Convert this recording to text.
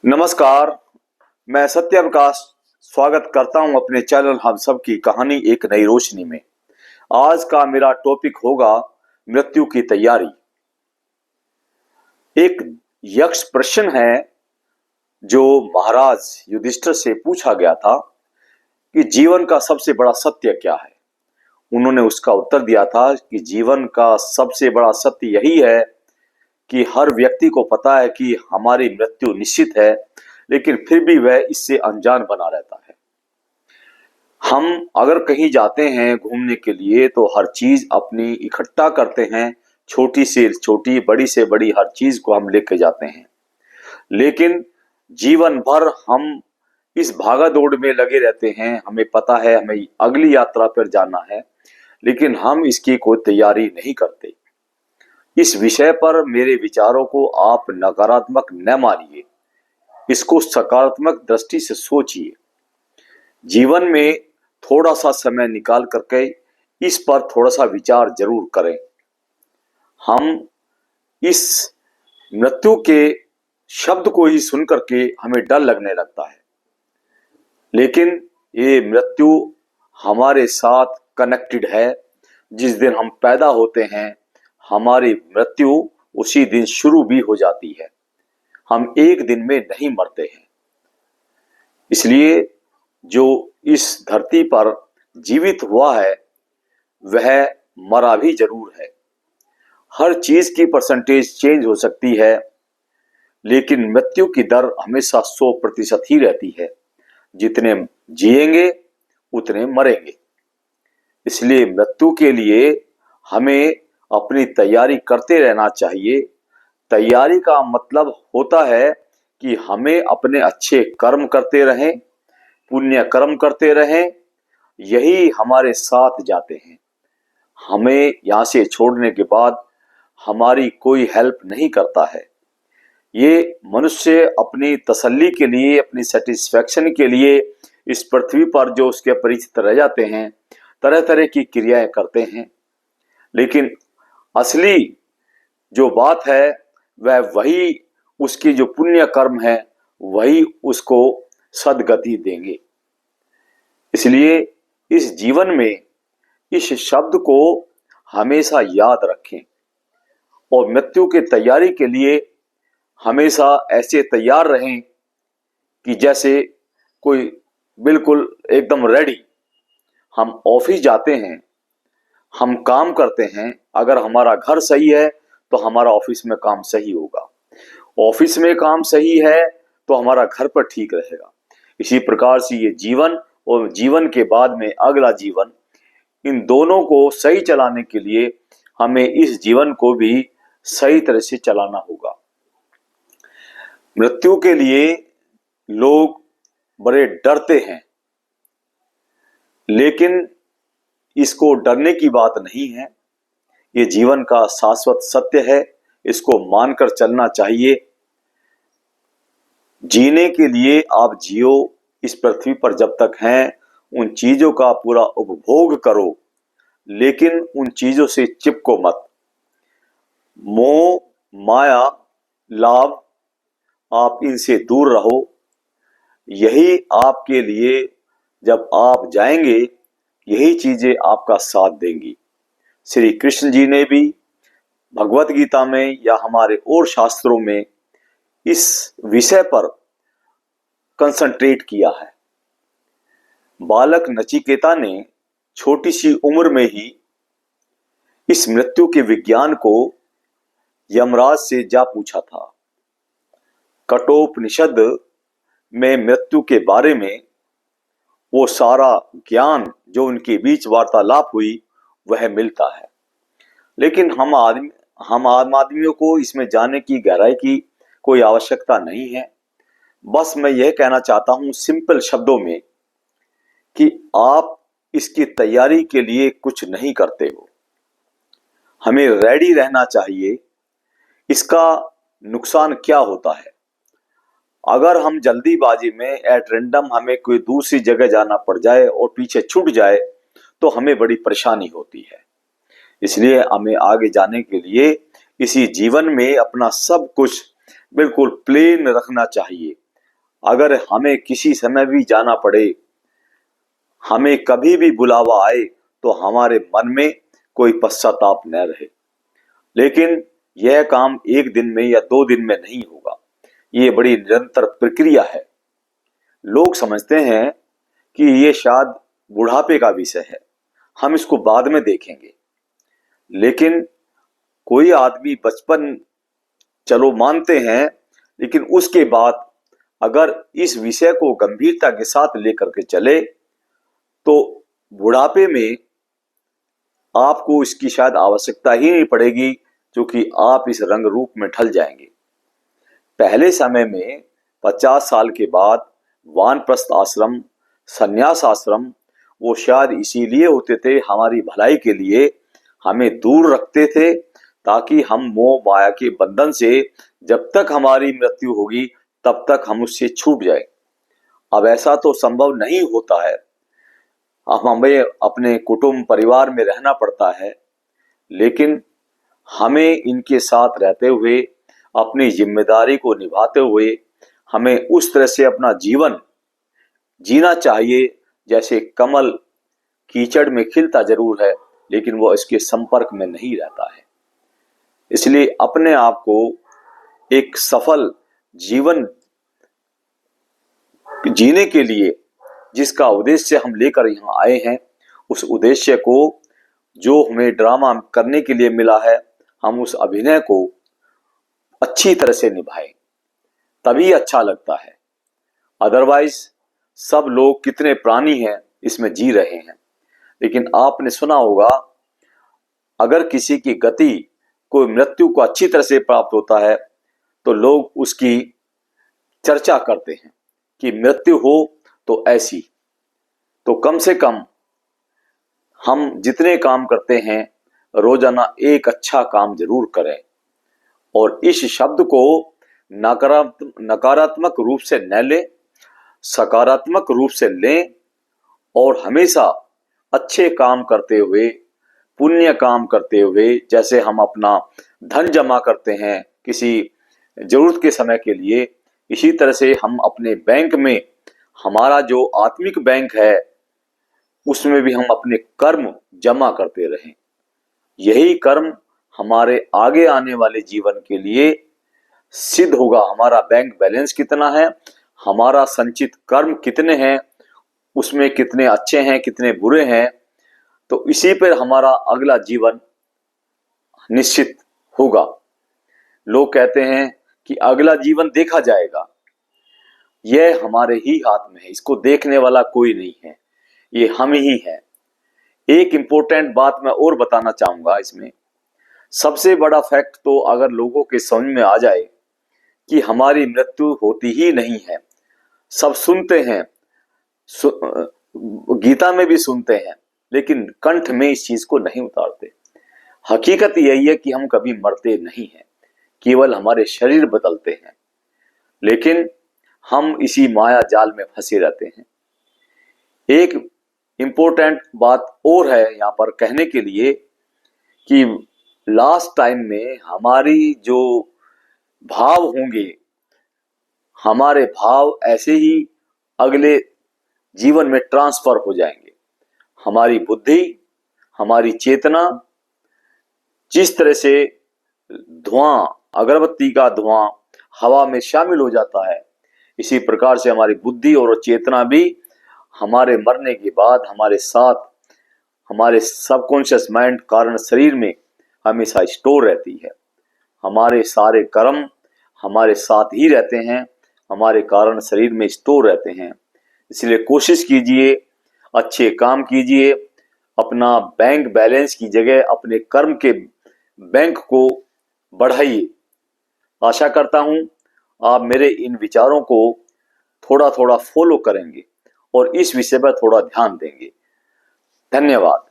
नमस्कार। मैं सत्य प्रकाश स्वागत करता हूं अपने चैनल हम सब की कहानी एक नई रोशनी में। आज का मेरा टॉपिक होगा मृत्यु की तैयारी। एक यक्ष प्रश्न है जो महाराज युधिष्ठिर से पूछा गया था कि जीवन का सबसे बड़ा सत्य क्या है। उन्होंने उसका उत्तर दिया था कि जीवन का सबसे बड़ा सत्य यही है कि हर व्यक्ति को पता है कि हमारी मृत्यु निश्चित है, लेकिन फिर भी वह इससे अनजान बना रहता है। हम अगर कहीं जाते हैं घूमने के लिए तो हर चीज अपनी इकट्ठा करते हैं, छोटी से छोटी बड़ी से बड़ी हर चीज को हम लेके जाते हैं, लेकिन जीवन भर हम इस भागा दौड़ में लगे रहते हैं। हमें पता है हमें अगली यात्रा पर जाना है, लेकिन हम इसकी कोई तैयारी नहीं करते। इस विषय पर मेरे विचारों को आप नकारात्मक न मानिए, इसको सकारात्मक दृष्टि से सोचिए। जीवन में थोड़ा सा समय निकाल करके इस पर थोड़ा सा विचार जरूर करें। हम इस मृत्यु के शब्द को ही सुन करके हमें डर लगने लगता है, लेकिन ये मृत्यु हमारे साथ कनेक्टेड है। जिस दिन हम पैदा होते हैं हमारी मृत्यु उसी दिन शुरू भी हो जाती है। हम एक दिन में नहीं मरते हैं। इसलिए जो इस धरती पर जीवित हुआ है वह मरा भी जरूर है। हर चीज की परसेंटेज चेंज हो सकती है, लेकिन मृत्यु की दर हमेशा 100% ही रहती है। जितने जिएंगे उतने मरेंगे। इसलिए मृत्यु के लिए हमें अपनी तैयारी करते रहना चाहिए। तैयारी का मतलब होता है कि हमें अपने अच्छे कर्म करते रहें, पुण्य कर्म करते रहें, यही हमारे साथ जाते हैं। हमें यहाँ से छोड़ने के बाद हमारी कोई हेल्प नहीं करता है। ये मनुष्य अपनी तसल्ली के लिए, अपनी सेटिस्फैक्शन के लिए इस पृथ्वी पर जो उसके परिचित रह जाते हैं, तरह तरह की क्रियाएं करते हैं, लेकिन असली जो बात है वह वही उसकी जो पुण्य कर्म है वही उसको सद्गति देंगे। इसलिए इस जीवन में इस शब्द को हमेशा याद रखें और मृत्यु की तैयारी के लिए हमेशा ऐसे तैयार रहें कि जैसे कोई बिल्कुल एकदम रेडी। हम ऑफिस जाते हैं, हम काम करते हैं, अगर हमारा घर सही है तो हमारा ऑफिस में काम सही होगा, ऑफिस में काम सही है तो हमारा घर पर ठीक रहेगा। इसी प्रकार से ये जीवन और जीवन के बाद में अगला जीवन, इन दोनों को सही चलाने के लिए हमें इस जीवन को भी सही तरह से चलाना होगा। मृत्यु के लिए लोग बड़े डरते हैं, लेकिन इसको डरने की बात नहीं है। ये जीवन का शाश्वत सत्य है, इसको मानकर चलना चाहिए। जीने के लिए आप जियो, इस पृथ्वी पर जब तक हैं उन चीजों का पूरा उपभोग करो, लेकिन उन चीजों से चिपको मत। मोह, माया, लाभ, आप इनसे दूर रहो। यही आपके लिए जब आप जाएंगे यही चीजें आपका साथ देंगी। श्री कृष्ण जी ने भी भगवत गीता में या हमारे और शास्त्रों में इस विषय पर कंसंट्रेट किया है। बालक नचिकेता ने छोटी सी उम्र में ही इस मृत्यु के विज्ञान को यमराज से जा पूछा था। कठोपनिषद में मृत्यु के बारे में वो सारा ज्ञान जो उनके बीच वार्तालाप हुई वह मिलता है, लेकिन हम आम आदमियों को इसमें जाने की गहराई की कोई आवश्यकता नहीं है। बस मैं यह कहना चाहता हूं सिंपल शब्दों में कि आप इसकी तैयारी के लिए कुछ नहीं करते हो। हमें रेडी रहना चाहिए। इसका नुकसान क्या होता है, अगर हम जल्दीबाजी में एट रैंडम हमें कोई दूसरी जगह जाना पड़ जाए और पीछे छूट जाए तो हमें बड़ी परेशानी होती है। इसलिए हमें आगे जाने के लिए इसी जीवन में अपना सब कुछ बिल्कुल प्लेन रखना चाहिए। अगर हमें किसी समय भी जाना पड़े, हमें कभी भी बुलावा आए, तो हमारे मन में कोई पश्चाताप न रहे। लेकिन यह काम एक दिन में या 2 दिन में नहीं होगा, ये बड़ी निरंतर प्रक्रिया है। लोग समझते हैं कि ये शायद बुढ़ापे का विषय है, हम इसको बाद में देखेंगे। लेकिन कोई आदमी बचपन चलो मानते हैं, लेकिन उसके बाद अगर इस विषय को गंभीरता के साथ लेकर के चले, तो बुढ़ापे में आपको इसकी शायद आवश्यकता ही नहीं पड़ेगी, क्योंकि आप इस रंग रूप में ढल जाएंगे। पहले समय में 50 साल के बाद वानप्रस्थ आश्रम, संन्यास आश्रम, वो शायद इसीलिए होते थे, हमारी भलाई के लिए हमें दूर रखते थे, ताकि हम मोह माया के बंधन से जब तक हमारी मृत्यु होगी तब तक हम उससे छूट जाए। अब ऐसा तो संभव नहीं होता है, अब हमें अपने कुटुंब परिवार में रहना पड़ता है, लेकिन हमें इनके साथ रहते हुए, अपनी जिम्मेदारी को निभाते हुए, हमें उस तरह से अपना जीवन जीना चाहिए जैसे कमल कीचड़ में खिलता जरूर है, लेकिन वो इसके संपर्क में नहीं रहता है। इसलिए अपने आप को एक सफल जीवन जीने के लिए जिसका उद्देश्य हम लेकर यहाँ आए हैं, उस उद्देश्य को जो हमें ड्रामा करने के लिए मिला है, हम उस अभिनय को अच्छी तरह से निभाएं, तभी अच्छा लगता है। अदरवाइज सब लोग कितने प्राणी हैं इसमें जी रहे हैं। लेकिन आपने सुना होगा, अगर किसी की गति कोई मृत्यु को अच्छी तरह से प्राप्त होता है, तो लोग उसकी चर्चा करते हैं कि मृत्यु हो तो ऐसी। तो कम से कम हम जितने काम करते हैं, रोजाना एक अच्छा काम जरूर करें, और इस शब्द को नकारात्मक रूप से न लें, सकारात्मक रूप से लें, और हमेशा अच्छे काम करते हुए, पुण्य काम करते हुए, जैसे हम अपना धन जमा करते हैं किसी जरूरत के समय के लिए, इसी तरह से हम अपने बैंक में, हमारा जो आत्मिक बैंक है, उसमें भी हम अपने कर्म जमा करते रहें। यही कर्म हमारे आगे आने वाले जीवन के लिए सिद्ध होगा। हमारा बैंक बैलेंस कितना है, हमारा संचित कर्म कितने हैं, उसमें कितने अच्छे हैं, कितने बुरे हैं, तो इसी पर हमारा अगला जीवन निश्चित होगा। लोग कहते हैं कि अगला जीवन देखा जाएगा, यह हमारे ही हाथ में है, इसको देखने वाला कोई नहीं है, ये हम ही हैं। एक इंपॉर्टेंट बात मैं और बताना चाहूंगा इसमें, सबसे बड़ा फैक्ट तो अगर लोगों के समझ में आ जाए कि हमारी मृत्यु होती ही नहीं है। सब सुनते हैं, गीता में भी सुनते हैं, लेकिन कंठ में इस चीज को नहीं उतारते। हकीकत यही है कि हम कभी मरते नहीं हैं, केवल हमारे शरीर बदलते हैं, लेकिन हम इसी माया जाल में फंसे रहते हैं। एक इंपॉर्टेंट बात और है यहाँ पर कहने के लिए कि लास्ट टाइम में हमारी जो भाव होंगे, हमारे भाव ऐसे ही अगले जीवन में ट्रांसफर हो जाएंगे। हमारी बुद्धि, हमारी चेतना, जिस तरह से धुआं, अगरबत्ती का धुआं हवा में शामिल हो जाता है, इसी प्रकार से हमारी बुद्धि और चेतना भी हमारे मरने के बाद हमारे साथ, हमारे सबकॉन्शियस माइंड कारण शरीर में हमेशा स्टोर रहती है। हमारे सारे कर्म हमारे साथ ही रहते हैं, हमारे कारण शरीर में स्टोर रहते हैं। इसलिए कोशिश कीजिए, अच्छे काम कीजिए, अपना बैंक बैलेंस की जगह अपने कर्म के बैंक को बढ़ाइए। आशा करता हूं आप मेरे इन विचारों को थोड़ा थोड़ा फॉलो करेंगे और इस विषय पर थोड़ा ध्यान देंगे। धन्यवाद।